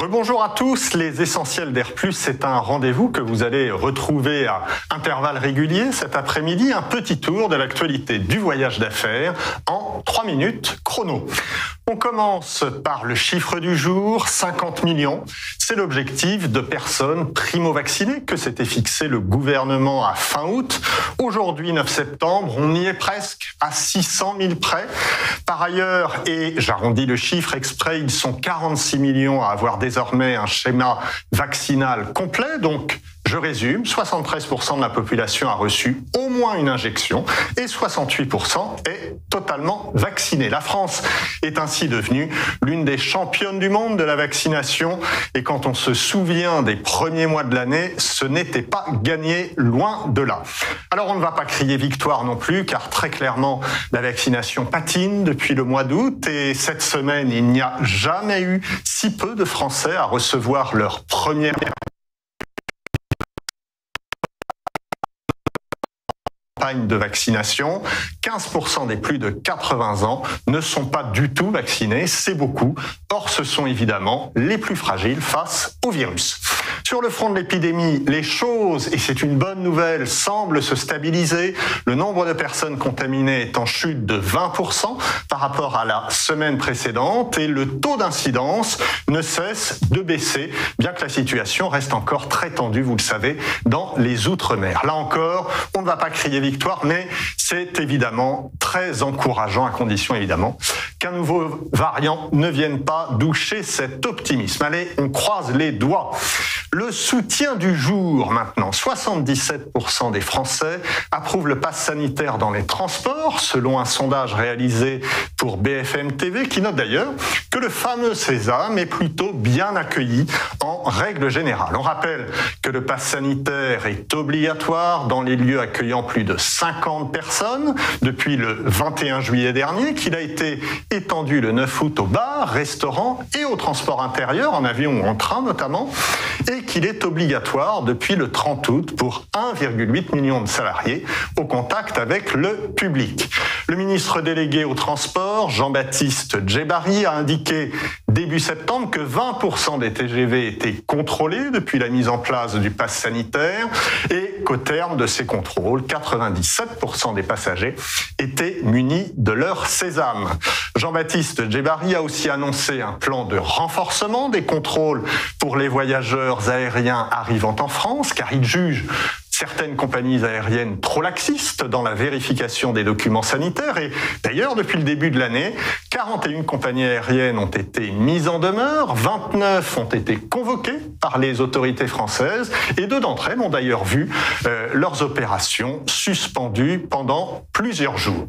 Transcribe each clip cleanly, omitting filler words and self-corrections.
Rebonjour à tous, les Essentiels d'Air+, c'est un rendez-vous que vous allez retrouver à intervalles réguliers cet après-midi, un petit tour de l'actualité du voyage d'affaires en 3 minutes chrono. On commence par le chiffre du jour, 50 millions. C'est l'objectif de personnes primo-vaccinées que s'était fixé le gouvernement à fin août. Aujourd'hui, 9 septembre, on y est presque à 600 000 près. Par ailleurs, et j'arrondis le chiffre exprès, ils sont 46 millions à avoir désormais un schéma vaccinal complet. Donc, je résume, 73% de la population a reçu au moins une injection et 68% est totalement vaccinée. La France est ainsi devenue l'une des championnes du monde de la vaccination. Et quand on se souvient des premiers mois de l'année, ce n'était pas gagné, loin de là. Alors on ne va pas crier victoire non plus, car très clairement, la vaccination patine depuis le mois d'août. Et cette semaine, il n'y a jamais eu si peu de Français à recevoir leur première campagne de vaccination. 15% des plus de 80 ans ne sont pas du tout vaccinés, c'est beaucoup. Or, ce sont évidemment les plus fragiles face au virus. Sur le front de l'épidémie, les choses, et c'est une bonne nouvelle, semblent se stabiliser. Le nombre de personnes contaminées est en chute de 20% par rapport à la semaine précédente et le taux d'incidence ne cesse de baisser, bien que la situation reste encore très tendue, vous le savez, dans les Outre-mer. Là encore, on ne va pas crier victoire, mais c'est évidemment très encourageant, à condition évidemment qu'un nouveau variant ne vienne pas doucher cet optimisme. Allez, on croise les doigts. Le soutien du jour maintenant. 77% des Français approuvent le pass sanitaire dans les transports, selon un sondage réalisé pour BFM TV, qui note d'ailleurs que le fameux sésame est plutôt bien accueilli en règle générale. On rappelle que le pass sanitaire est obligatoire dans les lieux accueillant plus de 50 personnes depuis le 21 juillet dernier, qu'il a été étendu le 9 août aux bars, restaurants et au transport intérieur, en avion ou en train notamment, et qu'il est obligatoire depuis le 30 août pour 1,8 million de salariés au contact avec le public. Le ministre délégué au transport, Jean-Baptiste Djebbari, a indiqué début septembre que 20% des TGV étaient contrôlés depuis la mise en place du pass sanitaire et qu'au terme de ces contrôles, 97% des passagers étaient munis de leur sésame. Jean-Baptiste Djebbari a aussi annoncé un plan de renforcement des contrôles pour les voyageurs aériens arrivant en France, car il juge certaines compagnies aériennes trop laxistes dans la vérification des documents sanitaires. Et d'ailleurs, depuis le début de l'année, 41 compagnies aériennes ont été mises en demeure, 29 ont été convoquées par les autorités françaises et 2 d'entre elles ont d'ailleurs vu leurs opérations suspendues pendant plusieurs jours.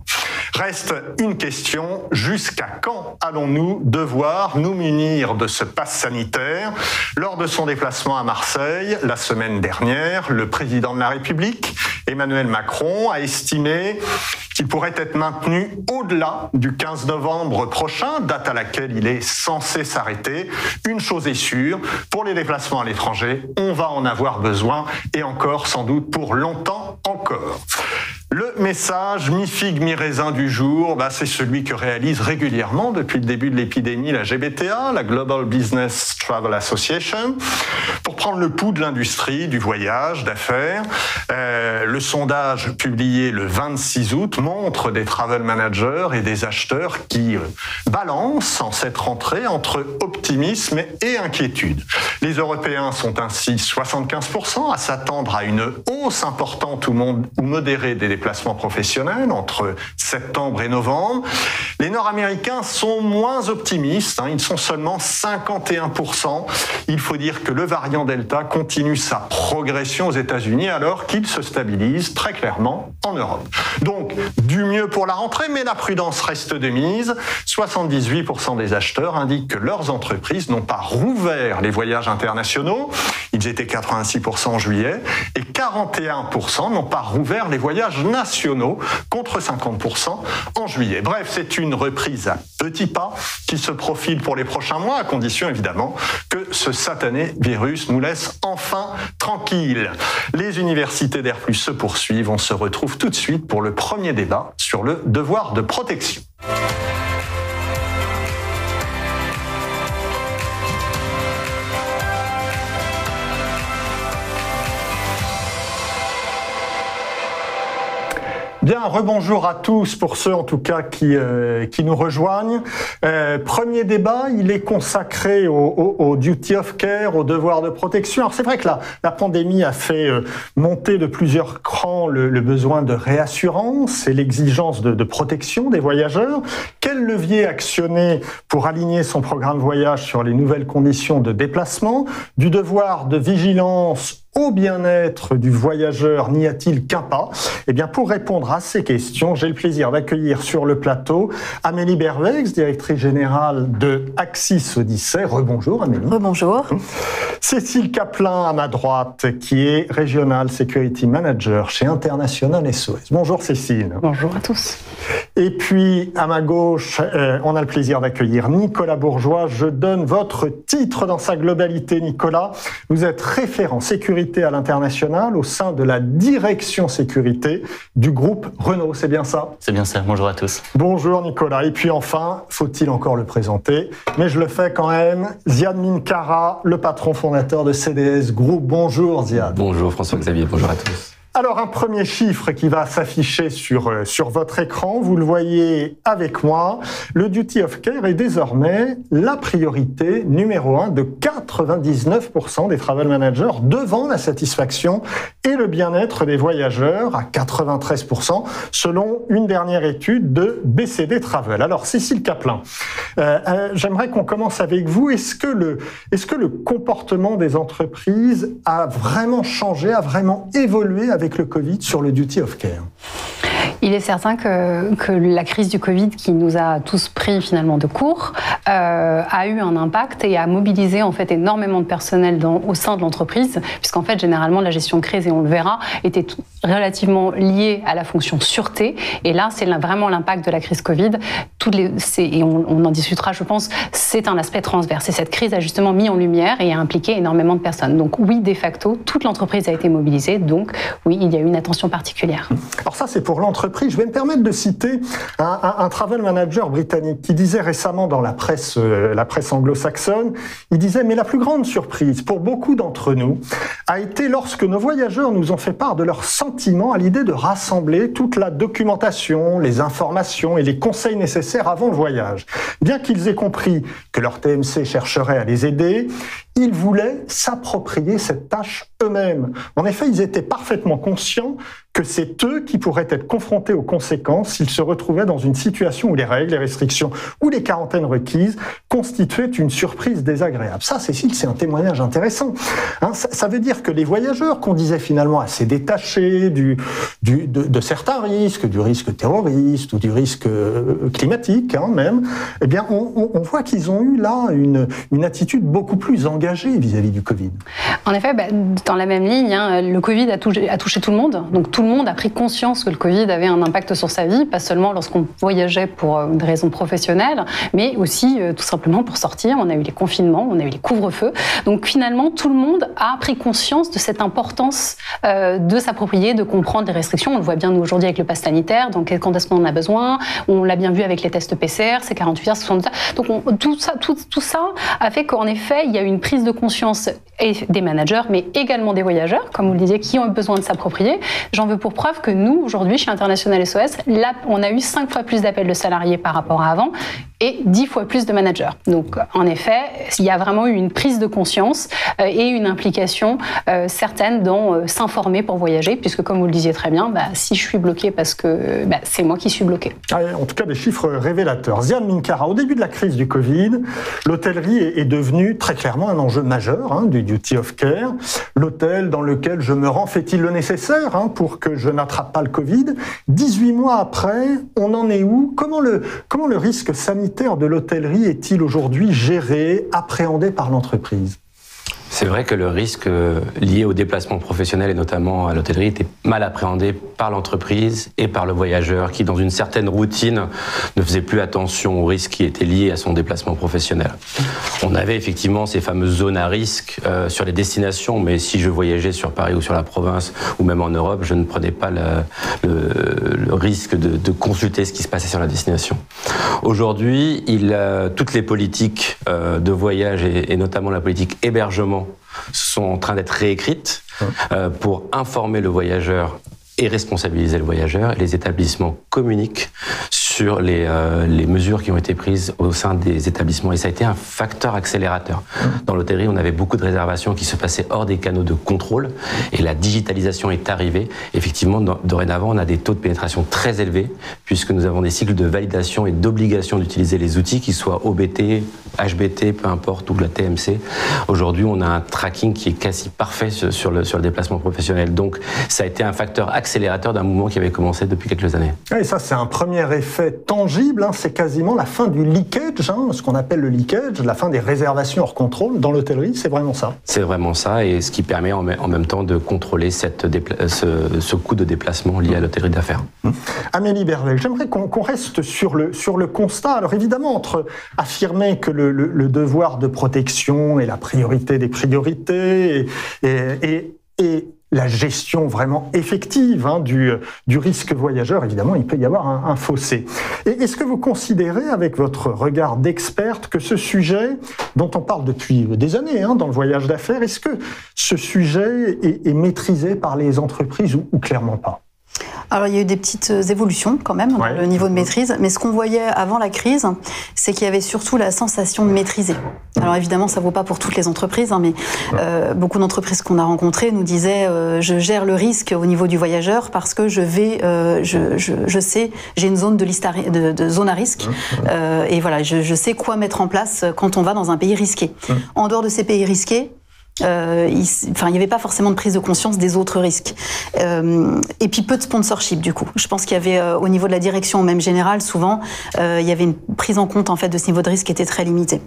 Reste une question, jusqu'à quand allons-nous devoir nous munir de ce pass sanitaire? Lors de son déplacement à Marseille, la semaine dernière, le président de la République, Emmanuel Macron, a estimé qu'il pourrait être maintenu au-delà du 15 novembre prochain, date à laquelle il est censé s'arrêter. Une chose est sûre, pour les déplacements à l'étranger, on va en avoir besoin, et encore sans doute pour longtemps encore. Le message mi-figue, mi-raisin du jour, c'est celui que réalise régulièrement depuis le début de l'épidémie la GBTA, la Global Business Travel Association, pour prendre le pouls de l'industrie du voyage d'affaires. Le sondage publié le 26 août montre des travel managers et des acheteurs qui balancent en cette rentrée entre optimisme et inquiétude. Les Européens sont ainsi 75% à s'attendre à une hausse importante ou modérée des déplacements professionnels entre septembre et novembre. Les Nord-Américains sont moins optimistes, ils sont seulement 51%. Il faut dire que le variant Delta continue sa progression aux États-Unis alors qu'il se stabilise très clairement en Europe. Donc, du mieux pour la rentrée, mais la prudence reste de mise. 78% des acheteurs indiquent que leurs entreprises n'ont pas rouvert les voyages internationaux. Ils étaient 86% en juillet et 41% n'ont pas rouvert les voyages nationaux contre 50% en juillet. Bref, c'est une reprise à petits pas qui se profile pour les prochains mois, à condition évidemment que ce satané virus nous laisse enfin tranquilles. Les universités d'Air+ se poursuivent. On se retrouve tout de suite pour le premier débat sur le devoir de protection. Bien, rebonjour à tous, pour ceux en tout cas qui nous rejoignent. Premier débat, il est consacré au duty of care, au devoir de protection. Alors c'est vrai que la pandémie a fait monter de plusieurs crans le besoin de réassurance et l'exigence de protection des voyageurs. Quel levier actionner pour aligner son programme voyage sur les nouvelles conditions de déplacement? Du devoir de vigilance au bien-être du voyageur, n'y a-t-il qu'un pas? Eh bien, pour répondre à ces questions, j'ai le plaisir d'accueillir sur le plateau Amélie Berwex, directrice générale de Axis Odyssey. Rebonjour Amélie. Rebonjour. Cécile Caplin à ma droite, qui est Regional Security Manager chez International SOS. Bonjour Cécile. Bonjour à tous. Et puis, à ma gauche, on a le plaisir d'accueillir Nicolas Bourgeois. Je donne votre titre dans sa globalité, Nicolas. Vous êtes référent sécurité à l'international au sein de la direction sécurité du groupe Renault. C'est bien ça? C'est bien ça. Bonjour à tous. Bonjour Nicolas. Et puis enfin, faut-il encore le présenter? Mais je le fais quand même. Ziad Minkara, le patron fondateur de CDS Group. Bonjour Ziad. Bonjour François-Xavier. Bonjour à tous. Alors, un premier chiffre qui va s'afficher sur votre écran, vous le voyez avec moi. Le duty of care est désormais la priorité numéro 1 de 99% des travel managers, devant la satisfaction et le bien-être des voyageurs à 93%, selon une dernière étude de BCD Travel. Alors, Cécile Caplin, j'aimerais qu'on commence avec vous. Est-ce que le comportement des entreprises a vraiment changé, a vraiment évolué avec le Covid sur le duty of care? Il est certain que la crise du Covid, qui nous a tous pris finalement de court, a eu un impact et a mobilisé en fait énormément de personnel au sein de l'entreprise, puisqu'en fait généralement la gestion de crise, et on le verra, était relativement liée à la fonction sûreté. Et là, c'est vraiment l'impact de la crise Covid. Et on en discutera, je pense, c'est un aspect transverse. Et cette crise a justement mis en lumière et a impliqué énormément de personnes. Donc oui, de facto, toute l'entreprise a été mobilisée. Donc oui, il y a eu une attention particulière. Alors ça, c'est pour l'entreprise. Je vais me permettre de citer un travel manager britannique qui disait récemment dans la presse anglo-saxonne, il disait « Mais la plus grande surprise pour beaucoup d'entre nous a été lorsque nos voyageurs nous ont fait part de leurs sentiments à l'idée de rassembler toute la documentation, les informations et les conseils nécessaires avant le voyage. Bien qu'ils aient compris que leur TMC chercherait à les aider, ils voulaient s'approprier cette tâche eux-mêmes. En effet, ils étaient parfaitement conscients que c'est eux qui pourraient être confrontés aux conséquences s'ils se retrouvaient dans une situation où les règles, les restrictions ou les quarantaines requises constituaient une surprise désagréable. Ça, Cécile, c'est un témoignage intéressant. Ça veut dire que les voyageurs qu'on disait finalement assez détachés de certains risques, du risque terroriste ou du risque climatique même, eh bien, on voit qu'ils ont eu là une attitude beaucoup plus engagée vis-à-vis du Covid. En effet, dans la même ligne, le Covid a touché tout le monde. Donc tout le monde a pris conscience que le Covid avait un impact sur sa vie, pas seulement lorsqu'on voyageait pour des raisons professionnelles, mais aussi tout simplement pour sortir. On a eu les confinements, on a eu les couvre-feux. Donc finalement, tout le monde a pris conscience de cette importance de s'approprier, de comprendre les restrictions. On le voit bien nous aujourd'hui avec le pass sanitaire, donc quand est-ce qu'on en a besoin. On l'a bien vu avec les tests PCR, c'est 48 heures, 72 heures. Donc tout ça a fait qu'en effet, il y a eu une prise de conscience et des managers, mais également des voyageurs, comme vous le disiez, qui ont besoin de s'approprier. J'en veux pour preuve que nous, aujourd'hui, chez International SOS, là, on a eu 5 fois plus d'appels de salariés par rapport à avant et 10 fois plus de managers. Donc, en effet, il y a vraiment eu une prise de conscience et une implication certaine dans s'informer pour voyager, puisque, comme vous le disiez très bien, si je suis bloqué parce que c'est moi qui suis bloqué. En tout cas, des chiffres révélateurs. Ziad Minkara, au début de la crise du Covid, l'hôtellerie est devenue très clairement un enjeu majeur du duty of care. L'hôtel dans lequel je me rends fait-il le nécessaire pour que je n'attrape pas le Covid? 18 mois après, on en est où? Comment le risque sanitaire de l'hôtellerie est-il aujourd'hui géré, appréhendé par l'entreprise? C'est vrai que le risque lié au déplacement professionnel et notamment à l'hôtellerie était mal appréhendé par l'entreprise et par le voyageur qui, dans une certaine routine, ne faisait plus attention aux risques qui étaient liés à son déplacement professionnel. On avait effectivement ces fameuses zones à risque sur les destinations, mais si je voyageais sur Paris ou sur la province ou même en Europe, je ne prenais pas le risque de consulter ce qui se passait sur la destination. Aujourd'hui, toutes les politiques de voyage et notamment la politique hébergement sont en train d'être réécrites pour informer le voyageur et responsabiliser le voyageur. Et les établissements communiquent sur les mesures qui ont été prises au sein des établissements. Et ça a été un facteur accélérateur. Dans l'hôtellerie, on avait beaucoup de réservations qui se passaient hors des canaux de contrôle. Et la digitalisation est arrivée. Effectivement, dorénavant, on a des taux de pénétration très élevés, puisque nous avons des cycles de validation et d'obligation d'utiliser les outils, qu'ils soient OBT, HBT, peu importe, ou la TMC. Aujourd'hui, on a un tracking qui est quasi parfait sur le déplacement professionnel. Donc, ça a été un facteur accélérateur d'un mouvement qui avait commencé depuis quelques années. Et ça, c'est un premier effet tangible. C'est quasiment la fin du leakage, ce qu'on appelle le leakage, la fin des réservations hors contrôle dans l'hôtellerie. C'est vraiment ça. C'est vraiment ça, et ce qui permet en même temps de contrôler ce coût de déplacement lié à l'hôtellerie d'affaires. Amélie Bervel, j'aimerais qu'on reste sur le constat. Alors évidemment, entre affirmer que le devoir de protection est la priorité des priorités et la gestion vraiment effective du risque voyageur, évidemment, il peut y avoir un fossé. Et est-ce que vous considérez, avec votre regard d'experte, que ce sujet, dont on parle depuis des années dans le voyage d'affaires, est-ce que ce sujet est maîtrisé par les entreprises ou clairement pas ? Alors, il y a eu des petites évolutions quand même dans le niveau de maîtrise, mais ce qu'on voyait avant la crise, c'est qu'il y avait surtout la sensation de maîtriser. Alors évidemment, ça vaut pas pour toutes les entreprises, mais beaucoup d'entreprises qu'on a rencontrées nous disaient je gère le risque au niveau du voyageur parce que je sais, j'ai une zone de zone à risque, et voilà, je sais quoi mettre en place quand on va dans un pays risqué. En dehors de ces pays risqués, il n'y avait pas forcément de prise de conscience des autres risques. Et puis peu de sponsorship du coup. Je pense qu'il y avait au niveau de la direction même générale, souvent, il y avait une prise en compte en fait de ce niveau de risque qui était très limité.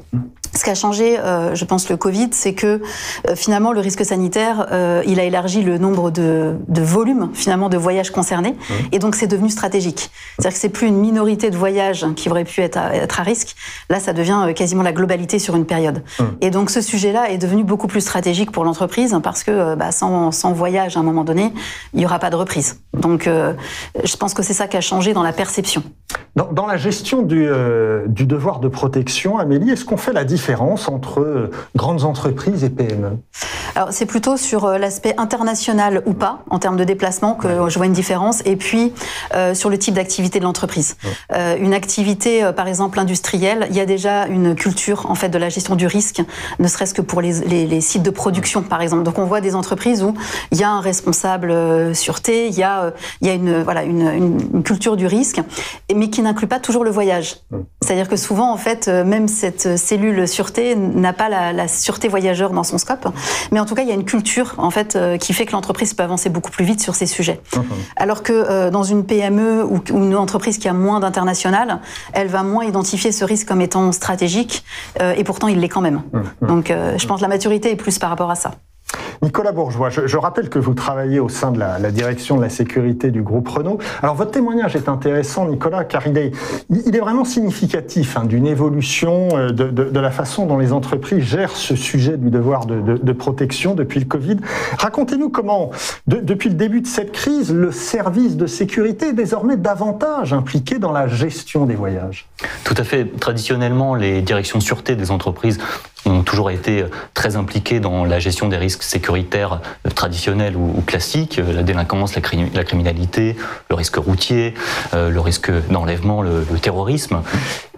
Ce qui a changé, je pense, le Covid, c'est que finalement le risque sanitaire, il a élargi le nombre de volumes finalement de voyages concernés, et donc c'est devenu stratégique. C'est-à-dire que c'est plus une minorité de voyages qui auraient pu être à risque. Là, ça devient quasiment la globalité sur une période. Et donc ce sujet-là est devenu beaucoup plus stratégique pour l'entreprise parce que sans voyage à un moment donné, il n'y aura pas de reprise. Donc je pense que c'est ça qui a changé dans la perception. Dans la gestion du devoir de protection, Amélie, est-ce qu'on fait la différence entre grandes entreprises et PME ? Alors c'est plutôt sur l'aspect international ou pas, en termes de déplacement, que je vois une différence, et puis sur le type d'activité de l'entreprise. Une activité, par exemple, industrielle, il y a déjà une culture en fait de la gestion du risque, ne serait-ce que pour les sites de production, par exemple. Donc on voit des entreprises où il y a un responsable sûreté, il y a une culture du risque, mais qui n'inclut pas toujours le voyage. C'est-à-dire que souvent, en fait, même cette cellule sûreté n'a pas la sûreté voyageur dans son scope, mais en tout cas, il y a une culture en fait qui fait que l'entreprise peut avancer beaucoup plus vite sur ces sujets. Alors que dans une PME ou une entreprise qui a moins d'international, elle va moins identifier ce risque comme étant stratégique, et pourtant il l'est quand même. Donc je pense que la maturité est plus par rapport à ça. Nicolas Bourgeois, je rappelle que vous travaillez au sein de la direction de la sécurité du groupe Renault. Alors votre témoignage est intéressant, Nicolas, car il est vraiment significatif d'une évolution de la façon dont les entreprises gèrent ce sujet du devoir de protection depuis le Covid. Racontez-nous comment, depuis le début de cette crise, le service de sécurité est désormais davantage impliqué dans la gestion des voyages. Tout à fait. Traditionnellement, les directions de sûreté des entreprises ont toujours été très impliqués dans la gestion des risques sécuritaires traditionnels ou classiques, la délinquance, la criminalité, le risque routier, le risque d'enlèvement, le terrorisme.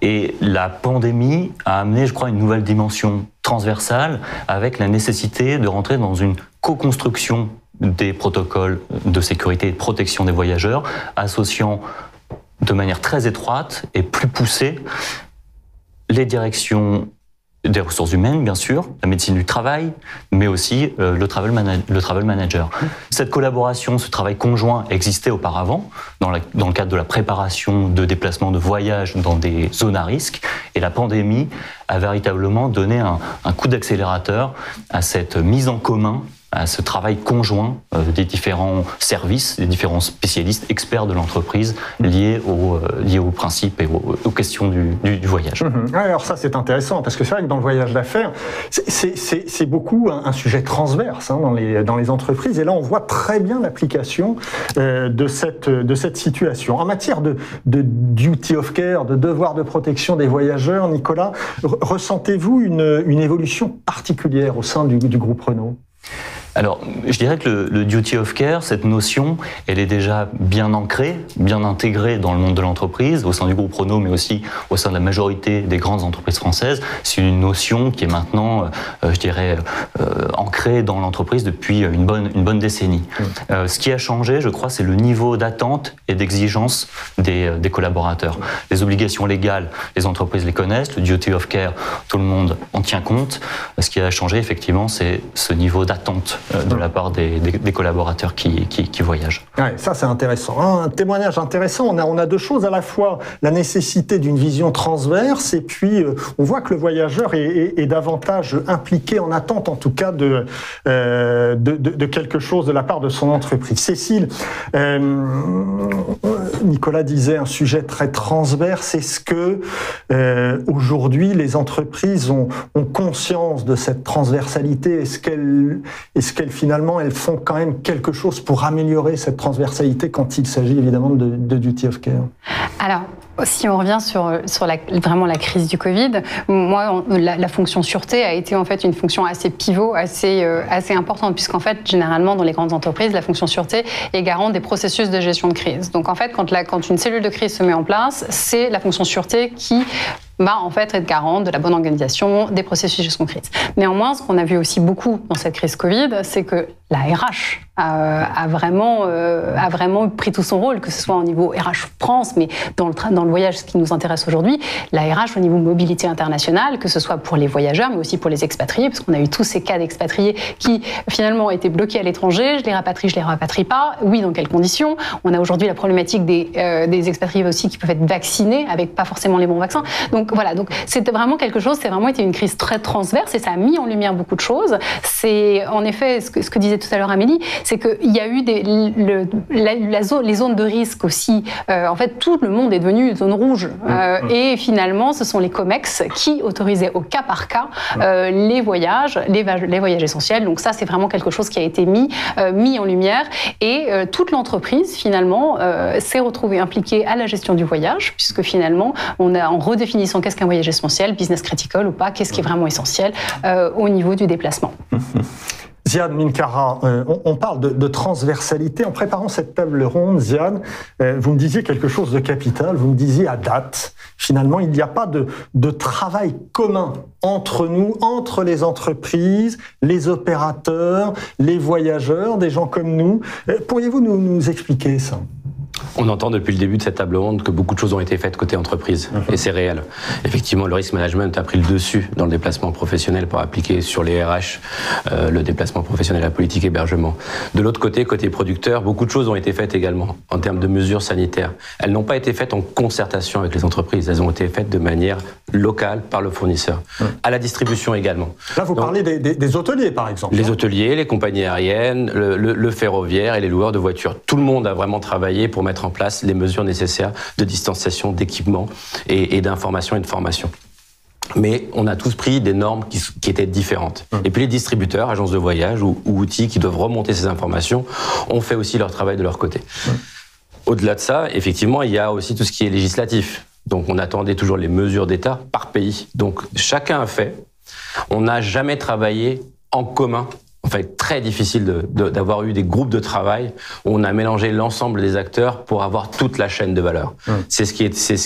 Et la pandémie a amené, je crois, une nouvelle dimension transversale avec la nécessité de rentrer dans une co-construction des protocoles de sécurité et de protection des voyageurs, associant de manière très étroite et plus poussée les directions des ressources humaines, bien sûr, la médecine du travail, mais aussi le travel manager. Cette collaboration, ce travail conjoint existait auparavant dans le cadre de la préparation de déplacements de voyage dans des zones à risque, et la pandémie a véritablement donné un coup d'accélérateur à cette mise en commun, à ce travail conjoint des différents services, des différents spécialistes, experts de l'entreprise liés aux principes et aux questions du voyage. Alors ça, c'est intéressant, parce que c'est vrai que dans le voyage d'affaires, c'est beaucoup un sujet transverse dans les entreprises, et là, on voit très bien l'application de cette situation. En matière de duty of care, de devoir de protection des voyageurs, Nicolas, ressentez-vous une évolution particulière au sein du groupe Renault ? Alors, je dirais que le duty of care, cette notion, elle est déjà bien ancrée, bien intégrée dans le monde de l'entreprise, au sein du groupe Renault, mais aussi au sein de la majorité des grandes entreprises françaises. C'est une notion qui est maintenant, je dirais, ancrée dans l'entreprise depuis une bonne décennie. Ce qui a changé, je crois, c'est le niveau d'attente et d'exigence des collaborateurs. Les obligations légales, les entreprises les connaissent, le duty of care, tout le monde en tient compte. Ce qui a changé, effectivement, c'est ce niveau d'attente de la part des collaborateurs qui voyagent. Ouais, ça c'est intéressant. Un témoignage intéressant. On a deux choses, à la fois la nécessité d'une vision transverse et puis on voit que le voyageur est davantage impliqué en attente, en tout cas de quelque chose de la part de son entreprise. Cécile, Nicolas disait un sujet très transverse. Est-ce que aujourd'hui les entreprises ont conscience de cette transversalité? Est-ce qu'elles finalement elles font quand même quelque chose pour améliorer cette transversalité quand il s'agit évidemment de duty of care? Alors, si on revient sur vraiment la crise du Covid, moi, la fonction sûreté a été en fait une fonction assez pivot, assez importante, puisqu'en fait, généralement, dans les grandes entreprises, la fonction sûreté est garante des processus de gestion de crise. Donc en fait, quand une cellule de crise se met en place, c'est la fonction sûreté qui va en fait être garante de la bonne organisation des processus de gestion de crise. Néanmoins, ce qu'on a vu aussi beaucoup dans cette crise Covid, c'est que la RH a vraiment pris tout son rôle, que ce soit au niveau RH France, mais dans le voyage, ce qui nous intéresse aujourd'hui, la RH au niveau mobilité internationale, que ce soit pour les voyageurs, mais aussi pour les expatriés, parce qu'on a eu tous ces cas d'expatriés qui finalement étaient bloqués à l'étranger, je les rapatrie pas, oui, dans quelles conditions? On a aujourd'hui la problématique des expatriés aussi qui peuvent être vaccinés avec pas forcément les bons vaccins. Donc voilà, donc c'était vraiment quelque chose, c'est vraiment été une crise très transverse et ça a mis en lumière beaucoup de choses. C'est en effet ce que disait tout à l'heure Amélie, c'est qu'il y a eu les zones de risque aussi. En fait, tout le monde est devenu zone rouge. Et finalement, ce sont les COMEX qui autorisaient au cas par cas les voyages essentiels. Donc ça, c'est vraiment quelque chose qui a été mis en lumière. Et toute l'entreprise, finalement, s'est retrouvée impliquée à la gestion du voyage, puisque finalement, on a en redéfinissant qu'est-ce qu'un voyage essentiel, business critical ou pas, qu'est-ce qui est vraiment essentiel au niveau du déplacement. Ziad Minkara, on parle de transversalité. En préparant cette table ronde, Ziad, vous me disiez quelque chose de capital. Vous me disiez à date, finalement, il n'y a pas de travail commun entre nous, entre les entreprises, les opérateurs, les voyageurs, des gens comme nous. Pourriez-vous nous expliquer ça ? On entend depuis le début de cette table ronde que beaucoup de choses ont été faites côté entreprise, et c'est réel. Effectivement, le risk management a pris le dessus dans le déplacement professionnel pour appliquer sur les RH le déplacement professionnel, la politique hébergement. De l'autre côté, côté producteur, beaucoup de choses ont été faites également en termes de mesures sanitaires. Elles n'ont pas été faites en concertation avec les entreprises, elles ont été faites de manière locale par le fournisseur, à la distribution également. Là, vous parlez des hôteliers, par exemple. Les hôteliers, les compagnies aériennes, le ferroviaire et les loueurs de voitures. Tout le monde a vraiment travaillé pour mettre en place les mesures nécessaires de distanciation, d'équipement et d'information et de formation. Mais on a tous pris des normes qui étaient différentes. Et puis les distributeurs, agences de voyage ou outils qui doivent remonter ces informations, ont fait aussi leur travail de leur côté. Au-delà de ça, effectivement, il y a aussi tout ce qui est législatif. Donc on attendait toujours les mesures d'État par pays. Donc chacun a fait. On n'a jamais travaillé en commun. En fait, très difficile d'avoir eu des groupes de travail où on a mélangé l'ensemble des acteurs pour avoir toute la chaîne de valeur. C'est ce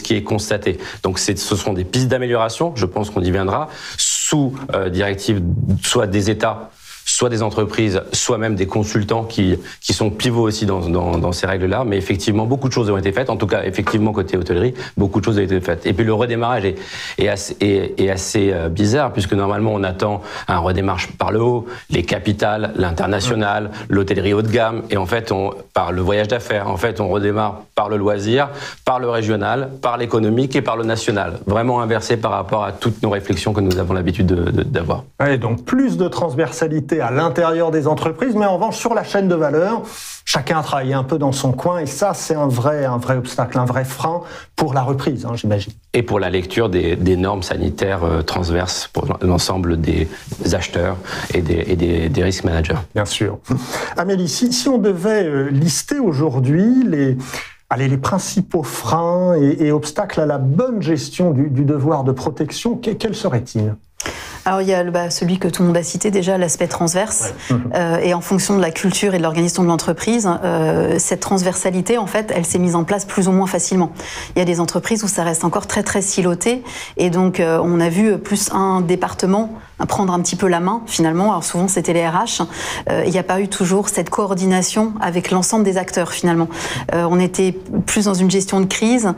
qui est constaté. Donc, ce sont des pistes d'amélioration. Je pense qu'on y viendra sous directive soit des États, soit des entreprises, soit même des consultants qui sont pivots aussi dans ces règles-là. Mais effectivement, beaucoup de choses ont été faites. En tout cas, effectivement, côté hôtellerie, beaucoup de choses ont été faites. Et puis le redémarrage est assez bizarre, puisque normalement, on attend un redémarrage par le haut, les capitales, l'international, l'hôtellerie haut de gamme, et en fait, par le voyage d'affaires. En fait, on redémarre par le loisir, par le régional, par l'économique et par le national. Vraiment inversé par rapport à toutes nos réflexions que nous avons l'habitude d'avoir. Ouais, donc plus de transversalité à l'intérieur des entreprises, mais en revanche, sur la chaîne de valeur, chacun a travaillé un peu dans son coin, et ça, c'est un vrai obstacle, un vrai frein pour la reprise, j'imagine. Et pour la lecture des normes sanitaires transverses pour l'ensemble des acheteurs et des risk managers. Bien sûr. Amélie, si on devait lister aujourd'hui les principaux freins et obstacles à la bonne gestion du devoir de protection, quels seraient-ils ? Alors il y a celui que tout le monde a cité déjà, l'aspect transverse. Et en fonction de la culture et de l'organisation de l'entreprise, cette transversalité, en fait, elle s'est mise en place plus ou moins facilement. Il y a des entreprises où ça reste encore très très siloté, et donc on a vu plus un département prendre un petit peu la main finalement. Alors souvent c'était les RH. Il n'y a pas eu toujours cette coordination avec l'ensemble des acteurs finalement. On était plus dans une gestion de crise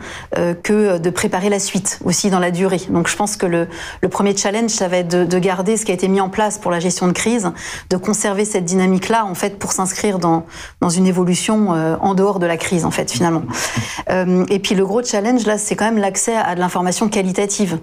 que de préparer la suite aussi dans la durée. Donc je pense que le premier challenge, ça va être de garder ce qui a été mis en place pour la gestion de crise, de conserver cette dynamique-là en fait pour s'inscrire dans une évolution en dehors de la crise en fait finalement. Et puis le gros challenge là, c'est quand même l'accès à de l'information qualitative.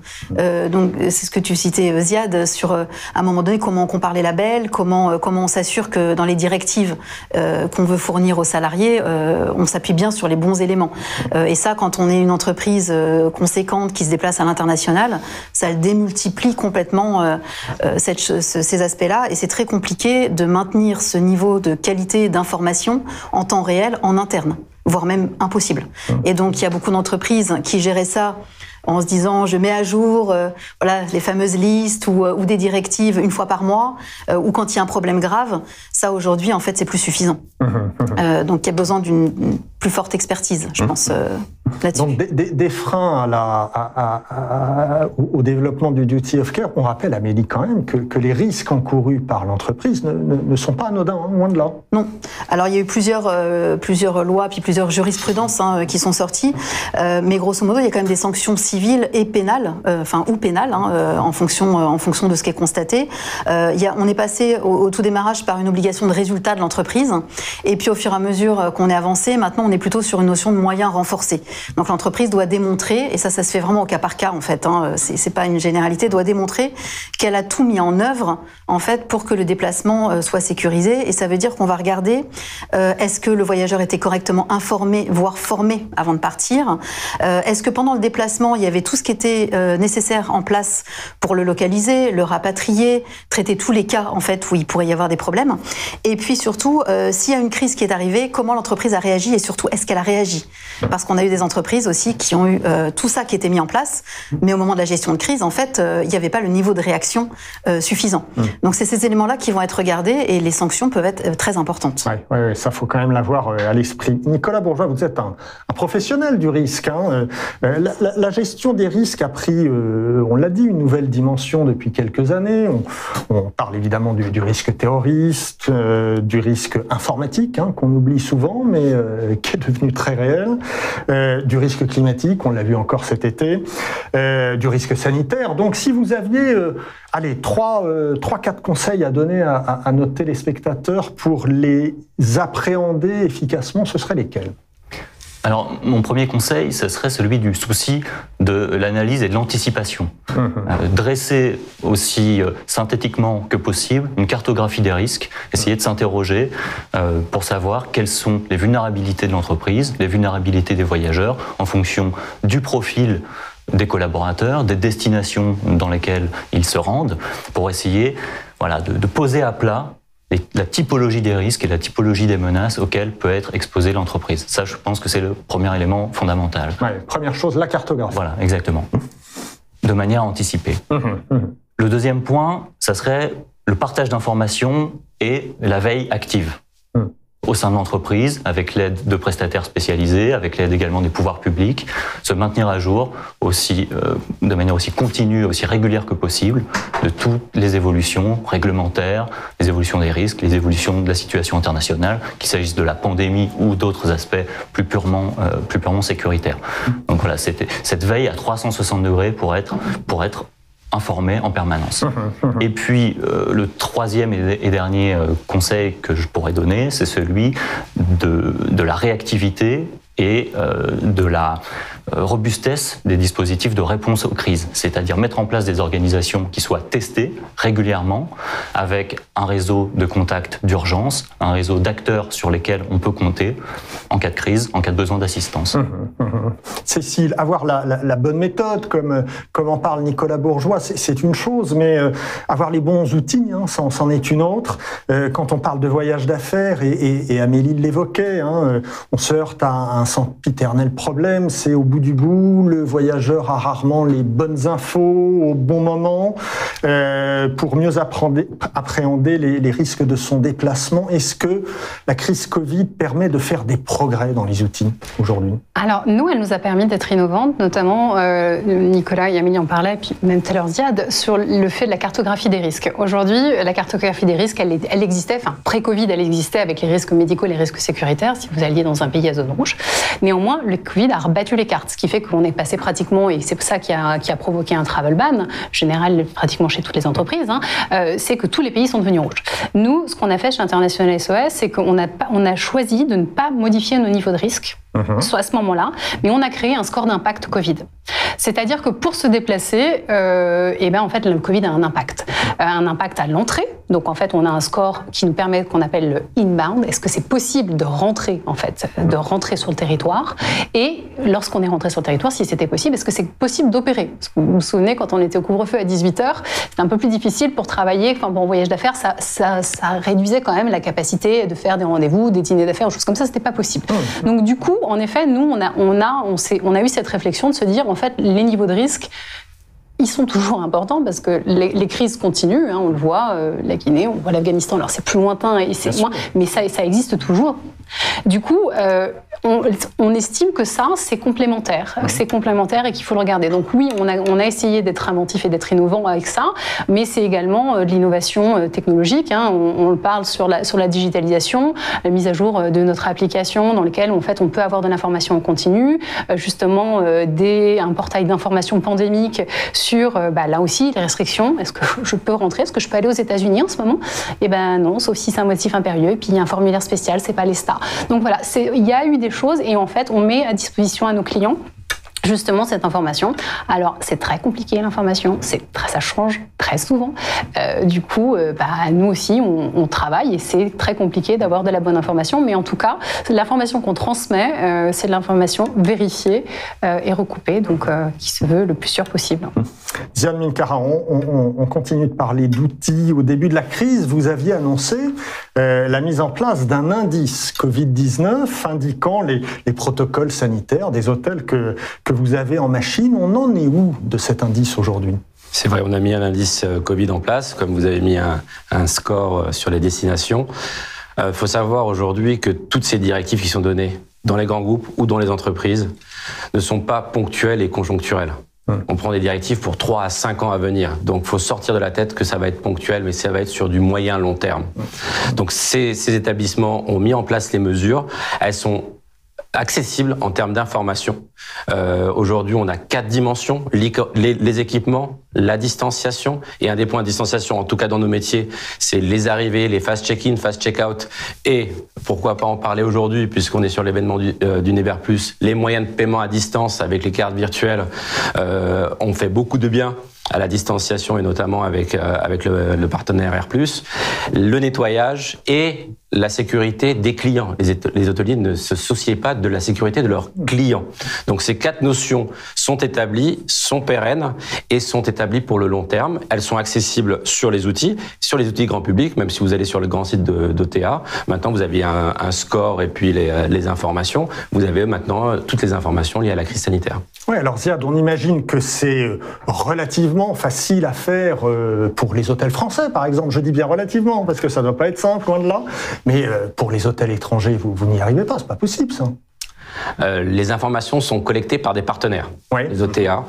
Donc c'est ce que tu citais Ziad sur à un moment donné comment on compare les labels, comment on s'assure que dans les directives qu'on veut fournir aux salariés, on s'appuie bien sur les bons éléments. Et ça, quand on est une entreprise conséquente qui se déplace à l'international, ça le démultiplie complètement ces aspects-là, et c'est très compliqué de maintenir ce niveau de qualité d'information en temps réel en interne, voire même impossible. Et donc il y a beaucoup d'entreprises qui géraient ça en se disant je mets à jour voilà, les fameuses listes ou des directives une fois par mois, ou quand il y a un problème grave. Ça aujourd'hui en fait c'est plus suffisant. Donc il y a besoin d'une plus forte expertise, je pense, là-dessus. Donc des freins au développement du duty of care. On rappelle, Amélie, quand même que les risques encourus par l'entreprise ne sont pas anodins, hein, loin de là. Non. Alors il y a eu plusieurs lois puis plusieurs jurisprudences qui sont sorties, mais grosso modo il y a quand même des sanctions civiles et pénales, ou pénales, en fonction de ce qui est constaté. On est passé au tout démarrage par une obligation de résultat de l'entreprise, et puis au fur et à mesure qu'on est avancé, maintenant on est plutôt sur une notion de moyens renforcés. Donc l'entreprise doit démontrer, et ça se fait vraiment au cas par cas en fait, c'est pas une généralité, doit démontrer qu'elle a tout mis en œuvre en fait pour que le déplacement soit sécurisé. Et ça veut dire qu'on va regarder est-ce que le voyageur était correctement informé, voire formé avant de partir, est-ce que pendant le déplacement il y avait tout ce qui était nécessaire en place pour le localiser, le rapatrier, traiter tous les cas en fait où il pourrait y avoir des problèmes, et puis surtout s'il y a une crise qui est arrivée, comment l'entreprise a réagi, et surtout est-ce qu'elle a réagi, parce qu'on a eu des entreprises aussi qui ont eu tout ça qui était mis en place, mais au moment de la gestion de crise en fait il n'y avait pas le niveau de réaction suffisant. Donc c'est ces éléments-là qui vont être regardés, et les sanctions peuvent être très importantes. Ouais, ça faut quand même l'avoir à l'esprit. Nicolas Bourgeois, vous êtes un professionnel du risque. La gestion des risques a pris, on l'a dit, une nouvelle dimension depuis quelques années. On parle évidemment du risque terroriste, du risque informatique, qu'on oublie souvent, mais qui est devenu très réel, du risque climatique, on l'a vu encore cet été, du risque sanitaire. Donc si vous aviez 3-4 conseils à donner à nos téléspectateurs pour les appréhender efficacement, ce seraient lesquels ? Alors, mon premier conseil, ce serait celui du souci de l'analyse et de l'anticipation. Dresser aussi synthétiquement que possible une cartographie des risques, essayer de s'interroger pour savoir quelles sont les vulnérabilités de l'entreprise, les vulnérabilités des voyageurs, en fonction du profil des collaborateurs, des destinations dans lesquelles ils se rendent, pour essayer de poser à plat la typologie des risques et la typologie des menaces auxquelles peut être exposée l'entreprise. Ça, je pense que c'est le premier élément fondamental. Première chose, la cartographie. Voilà, exactement. De manière anticipée. Le deuxième point, ça serait le partage d'informations et la veille active. Au sein de l'entreprise, avec l'aide de prestataires spécialisés, avec l'aide également des pouvoirs publics, se maintenir à jour aussi, de manière aussi continue, aussi régulière que possible, de toutes les évolutions réglementaires, les évolutions des risques, les évolutions de la situation internationale, qu'il s'agisse de la pandémie ou d'autres aspects plus purement sécuritaires. Donc voilà, c'était cette veille à 360 degrés pour être informé en permanence. Et puis, le troisième et dernier conseil que je pourrais donner, c'est celui de la réactivité et de la robustesse des dispositifs de réponse aux crises, c'est-à-dire mettre en place des organisations qui soient testées régulièrement, avec un réseau de contacts d'urgence, un réseau d'acteurs sur lesquels on peut compter en cas de crise, en cas de besoin d'assistance. Cécile, avoir la bonne méthode, comme en parle Nicolas Bourgeois, c'est une chose, mais avoir les bons outils, c'en est une autre. Quand on parle de voyage d'affaires, et Amélie l'évoquait, on se heurte à un sempiternel problème, c'est au bout bout du bout, le voyageur a rarement les bonnes infos au bon moment pour mieux appréhender les risques de son déplacement. Est-ce que la crise Covid permet de faire des progrès dans les outils aujourd'hui? Alors, nous, elle nous a permis d'être innovantes, notamment, Nicolas et Amélie en parlaient, puis même tout à l'heure Ziad, sur le fait de la cartographie des risques. Aujourd'hui, la cartographie des risques, elle existait, enfin, pré-Covid, elle existait avec les risques médicaux, les risques sécuritaires, si vous alliez dans un pays à zone rouge. Néanmoins, le Covid a rebattu les cartes, ce qui fait qu'on est passé pratiquement, et c'est pour ça qui a provoqué un travel ban, général pratiquement chez toutes les entreprises, c'est que tous les pays sont devenus rouges. Nous, ce qu'on a fait chez International SOS, c'est qu'on a choisi de ne pas modifier nos niveaux de risque à ce moment-là, mais on a créé un score d'impact Covid. C'est-à-dire que pour se déplacer, en fait, le Covid a un impact à l'entrée. Donc en fait, on a un score qui nous permet, qu'on appelle le inbound. Est-ce que c'est possible de rentrer sur le territoire? Et lorsqu'on est rentré sur le territoire, si c'était possible, est-ce que c'est possible d'opérer? Parce que vous vous souvenez, quand on était au couvre-feu à 18h, c'était un peu plus difficile pour travailler. Enfin bon, en voyage d'affaires, ça réduisait quand même la capacité de faire des rendez-vous, des dîners d'affaires, des choses comme ça. C'était pas possible. Donc du coup, en effet, nous, on a eu cette réflexion de se dire, en fait, les niveaux de risque, ils sont toujours importants parce que les crises continuent, on le voit, la Guinée, on voit l'Afghanistan, alors c'est plus lointain et c'est moins, mais ça existe toujours. Du coup, on estime que ça, c'est complémentaire. C'est complémentaire et qu'il faut le regarder. Donc oui, on a essayé d'être inventif et d'être innovant avec ça, mais c'est également de l'innovation technologique. On le parle sur la digitalisation, la mise à jour de notre application dans laquelle, en fait, on peut avoir de l'information en continu, justement un portail d'information pandémique sur, là aussi, les restrictions. Est-ce que je peux rentrer? Est-ce que je peux aller aux États-Unis en ce moment? Eh ben non, sauf si c'est un motif impérieux. Et puis il y a un formulaire spécial, c'est pas l'ESTA. Donc voilà, il y a eu des choses et en fait, on met à disposition à nos clients justement cette information. Alors, c'est très compliqué l'information, ça change très souvent. Du coup, nous aussi, on travaille et c'est très compliqué d'avoir de la bonne information. Mais en tout cas, l'information qu'on transmet, c'est de l'information vérifiée et recoupée, donc qui se veut le plus sûr possible. Ziad Minkara, on continue de parler d'outils. Au début de la crise, vous aviez annoncé la mise en place d'un indice Covid-19 indiquant les protocoles sanitaires des hôtels que vous avez en machine. On en est où de cet indice aujourd'hui? C'est vrai, on a mis un indice Covid en place, comme vous avez mis un score sur les destinations. Il faut savoir aujourd'hui que toutes ces directives qui sont données dans les grands groupes ou dans les entreprises ne sont pas ponctuelles et conjoncturelles. On prend des directives pour 3 à 5 ans à venir. Donc, il faut sortir de la tête que ça va être ponctuel, mais ça va être sur du moyen long terme. Donc, ces établissements ont mis en place les mesures. Elles sont accessibles en termes d'information. Aujourd'hui, on a 4 dimensions, les équipements, la distanciation, et un des points de distanciation, en tout cas dans nos métiers, c'est les arrivées, les fast check-in, fast check-out, et pourquoi pas en parler aujourd'hui, puisqu'on est sur l'événement d'Univer+, les moyens de paiement à distance avec les cartes virtuelles, on fait beaucoup de bien à la distanciation et notamment avec le partenaire Air+, le nettoyage et la sécurité des clients. Les hôteliers ne se souciaient pas de la sécurité de leurs clients. Donc ces 4 notions sont établies, sont pérennes et sont établies pour le long terme. Elles sont accessibles sur les outils grand public, même si vous allez sur le grand site d'OTA. Maintenant, vous avez un score et puis les informations. Vous avez maintenant toutes les informations liées à la crise sanitaire. Oui, alors Ziad, on imagine que c'est relativement facile à faire pour les hôtels français, par exemple. Je dis bien relativement, parce que ça ne doit pas être simple, loin de là. Mais pour les hôtels étrangers, vous n'y arrivez pas, c'est pas possible, ça. Les informations sont collectées par des partenaires, les OTA.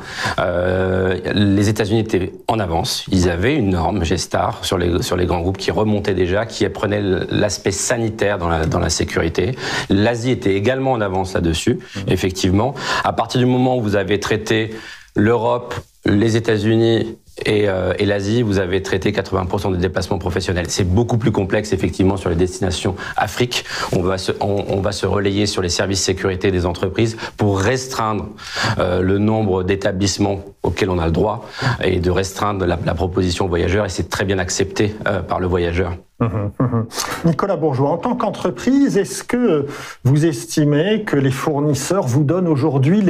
Les États-Unis étaient en avance. Ils avaient une norme G-Star sur les grands groupes qui remontait déjà, qui prenait l'aspect sanitaire dans la sécurité. L'Asie était également en avance là-dessus, effectivement. À partir du moment où vous avez traité l'Europe, les États-Unis et l'Asie, vous avez traité 80% des déplacements professionnels. C'est beaucoup plus complexe, effectivement, sur les destinations Afrique. On va se relayer sur les services sécurité des entreprises pour restreindre le nombre d'établissements auxquels on a le droit et de restreindre la proposition aux voyageurs. Et c'est très bien accepté par le voyageur. Nicolas Bourgeois, en tant qu'entreprise, est-ce que vous estimez que les fournisseurs vous donnent aujourd'hui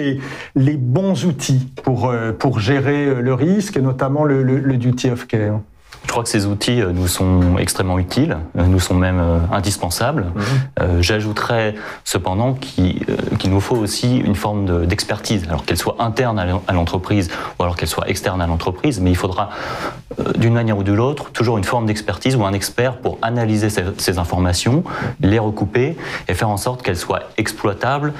les bons outils pour gérer le risque et notamment le duty of care? Je crois que ces outils nous sont extrêmement utiles, nous sont même indispensables. J'ajouterais cependant qu'il nous faut aussi une forme d'expertise, alors qu'elle soit interne à l'entreprise ou alors qu'elle soit externe à l'entreprise, mais il faudra d'une manière ou de l'autre toujours une forme d'expertise ou un expert pour analyser ces informations, les recouper et faire en sorte qu'elles soient exploitables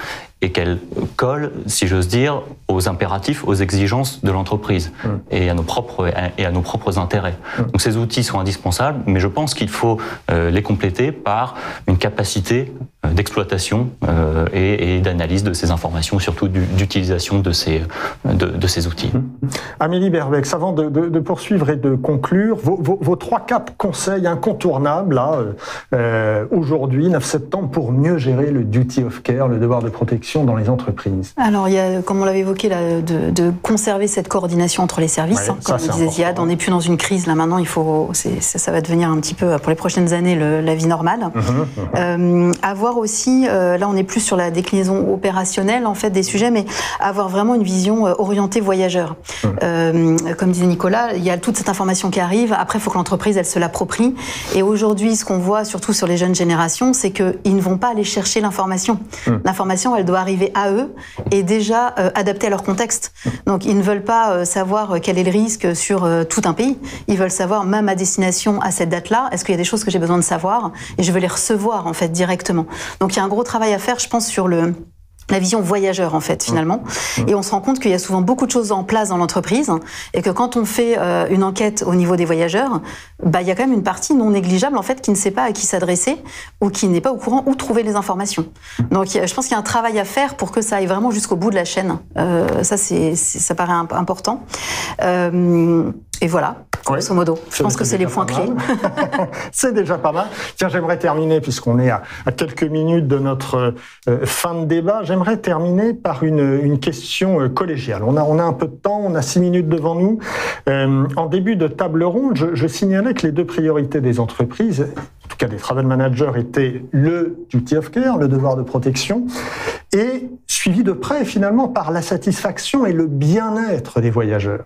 et qu'elle colle, si j'ose dire, aux impératifs, aux exigences de l'entreprise et à nos propres intérêts. Donc ces outils sont indispensables, mais je pense qu'il faut les compléter par une capacité d'exploitation et d'analyse de ces informations, surtout d'utilisation de ces outils. Amélie Berbex, avant de poursuivre et de conclure, vos 3-4 conseils incontournables là, aujourd'hui, 9 septembre, pour mieux gérer le duty of care, le devoir de protection dans les entreprises. Alors, il y a, comme on l'avait évoqué, là, de conserver cette coordination entre les services. Comme disait Ziad, on n'est plus dans une crise, là maintenant, ça va devenir un petit peu, pour les prochaines années, la vie normale. Avoir aussi, là on est plus sur la déclinaison opérationnelle en fait des sujets, mais avoir vraiment une vision orientée voyageur. Comme disait Nicolas, il y a toute cette information qui arrive, après il faut que l'entreprise elle se l'approprie, et aujourd'hui ce qu'on voit surtout sur les jeunes générations, c'est qu'ils ne vont pas aller chercher l'information. L'information elle doit arriver à eux et déjà adaptée à leur contexte. Donc ils ne veulent pas savoir quel est le risque sur tout un pays, ils veulent savoir même à destination à cette date-là, est-ce qu'il y a des choses que j'ai besoin de savoir et je veux les recevoir en fait directement. Donc il y a un gros travail à faire, je pense, sur la vision voyageur en fait finalement, et on se rend compte qu'il y a souvent beaucoup de choses en place dans l'entreprise et que quand on fait une enquête au niveau des voyageurs, il y a quand même une partie non négligeable en fait qui ne sait pas à qui s'adresser ou qui n'est pas au courant où trouver les informations. Donc je pense qu'il y a un travail à faire pour que ça aille vraiment jusqu'au bout de la chaîne. Ça paraît important. Et voilà. Grosso modo. Je pense que c'est les points clés. C'est déjà pas mal. Tiens, j'aimerais terminer, puisqu'on est à quelques minutes de notre fin de débat, j'aimerais terminer par une question collégiale. On a un peu de temps, on a 6 minutes devant nous. En début de table ronde, je signalais que les 2 priorités des entreprises, en tout cas des travel managers, étaient le duty of care, le devoir de protection, et suivi de près finalement par la satisfaction et le bien-être des voyageurs.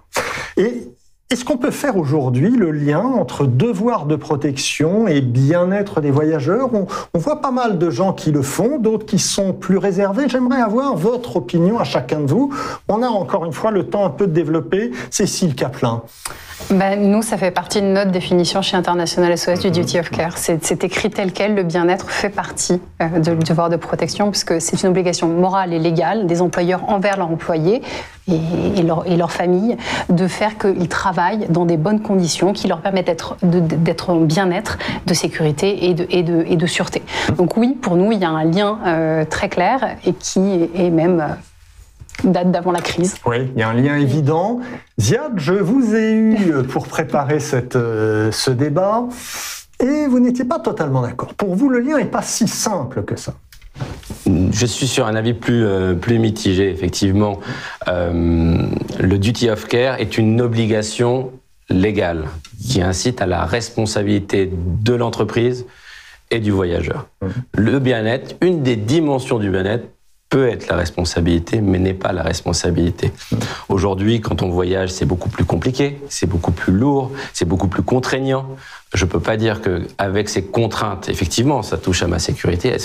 Et est-ce qu'on peut faire aujourd'hui le lien entre devoir de protection et bien-être des voyageurs ? On voit pas mal de gens qui le font, d'autres qui sont plus réservés. J'aimerais avoir votre opinion à chacun de vous. On a encore une fois le temps un peu de développer. Cécile Kaplan. Nous, ça fait partie de notre définition chez International SOS du Duty of Care. C'est écrit tel quel, le bien-être fait partie du devoir de protection, puisque c'est une obligation morale et légale des employeurs envers leurs employés et leur famille, de faire qu'ils travaillent dans des bonnes conditions qui leur permettent d'être en bien-être, de sécurité et de sûreté. Donc oui, pour nous, il y a un lien très clair et qui est même... date d'avant la crise. Oui, il y a un lien évident. Ziad, je vous ai eu pour préparer ce débat et vous n'étiez pas totalement d'accord. Pour vous, le lien n'est pas si simple que ça. Je suis sur un avis plus mitigé, effectivement. Le duty of care est une obligation légale qui incite à la responsabilité de l'entreprise et du voyageur. Le bien-être, une des dimensions du bien-être, peut être la responsabilité, mais n'est pas la responsabilité. Aujourd'hui, quand on voyage, c'est beaucoup plus compliqué, c'est beaucoup plus lourd, c'est beaucoup plus contraignant. Je peux pas dire qu'avec ces contraintes, effectivement, ça touche à ma sécurité,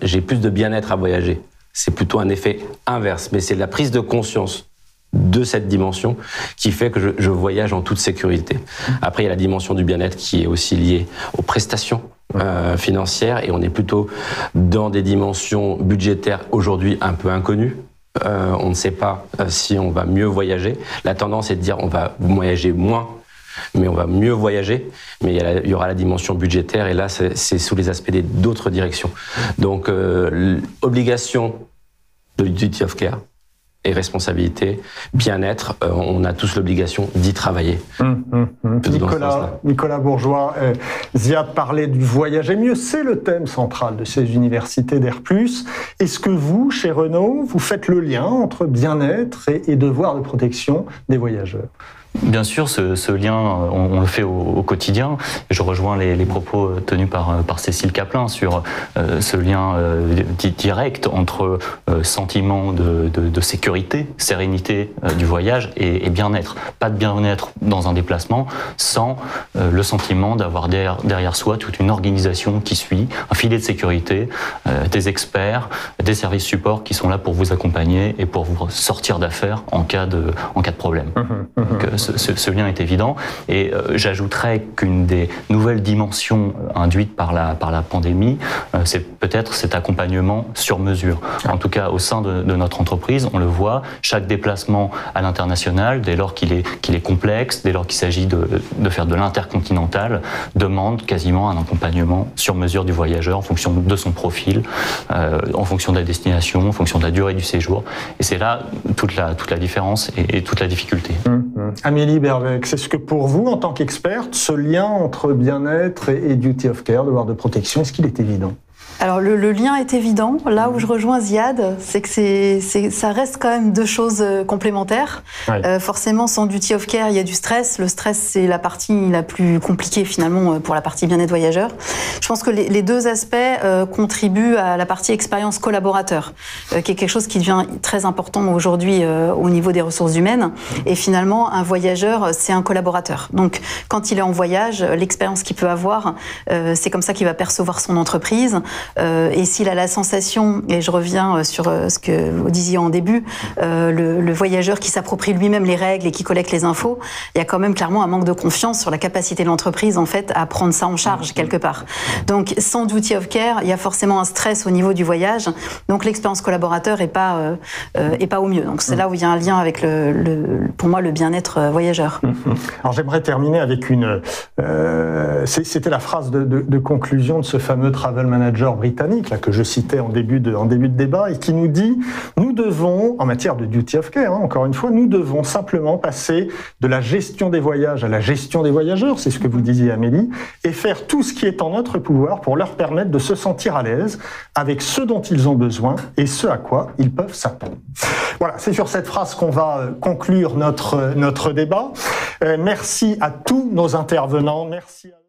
j'ai plus de bien-être à voyager. C'est plutôt un effet inverse, mais c'est la prise de conscience de cette dimension qui fait que je voyage en toute sécurité. Après, il y a la dimension du bien-être qui est aussi liée aux prestations financières, et on est plutôt dans des dimensions budgétaires aujourd'hui un peu inconnues. On ne sait pas si on va mieux voyager. La tendance est de dire on va voyager moins, mais on va mieux voyager. Mais il y aura la dimension budgétaire, et là, c'est sous les aspects d'autres directions. Donc, obligation de duty of care et responsabilité, bien-être, on a tous l'obligation d'y travailler. Nicolas Bourgeois, Ziad parlait du voyager mieux, c'est le thème central de ces universités d'Air+. Est-ce que vous, chez Renault, vous faites le lien entre bien-être et devoir de protection des voyageurs ? Bien sûr, ce lien, on le fait au quotidien. Je rejoins les propos tenus par Cécile Caplin sur ce lien direct entre sentiment de sécurité, sérénité du voyage et bien-être. Pas de bien-être dans un déplacement sans le sentiment d'avoir derrière soi toute une organisation qui suit, un filet de sécurité, des experts, des services support qui sont là pour vous accompagner et pour vous sortir d'affaires en cas de problème. Donc, ce lien est évident. Et j'ajouterais qu'une des nouvelles dimensions induites par la pandémie, c'est peut-être cet accompagnement sur mesure. En tout cas, au sein de notre entreprise, on le voit, chaque déplacement à l'international, dès lors qu'il est complexe, dès lors qu'il s'agit de faire de l'intercontinental, demande quasiment un accompagnement sur mesure du voyageur en fonction de son profil, en fonction de la destination, en fonction de la durée du séjour. Et c'est là toute la différence et toute la difficulté. Amélie Bervec, c'est ce que pour vous, en tant qu'experte, ce lien entre bien-être et duty of care, devoir de protection, est-ce qu'il est évident ? Alors le lien est évident. Là où je rejoins Ziad, c'est que ça reste quand même deux choses complémentaires. Ouais. Forcément, sans duty of care, il y a du stress. Le stress, c'est la partie la plus compliquée finalement pour la partie bien-être voyageur. Je pense que les deux aspects contribuent à la partie expérience collaborateur, qui est quelque chose qui devient très important aujourd'hui au niveau des ressources humaines. Et finalement, un voyageur, c'est un collaborateur. Donc, quand il est en voyage, l'expérience qu'il peut avoir, c'est comme ça qu'il va percevoir son entreprise. Et s'il a la sensation, et je reviens sur ce que vous disiez en début, le voyageur qui s'approprie lui-même les règles et qui collecte les infos, il y a quand même clairement un manque de confiance sur la capacité de l'entreprise en fait à prendre ça en charge quelque part. Donc sans duty of care, il y a forcément un stress au niveau du voyage. Donc l'expérience collaborateur est pas au mieux. Donc c'est là où il y a un lien avec pour moi le bien-être voyageur. Alors j'aimerais terminer avec c'était la phrase de conclusion de ce fameux travel manager britannique là, que je citais en début de débat et qui nous dit nous devons, en matière de duty of care, encore une fois, nous devons simplement passer de la gestion des voyages à la gestion des voyageurs, c'est ce que vous disiez Amélie, et faire tout ce qui est en notre pouvoir pour leur permettre de se sentir à l'aise avec ce dont ils ont besoin et ce à quoi ils peuvent s'attendre. Voilà, c'est sur cette phrase qu'on va conclure notre débat. Merci à tous nos intervenants, merci à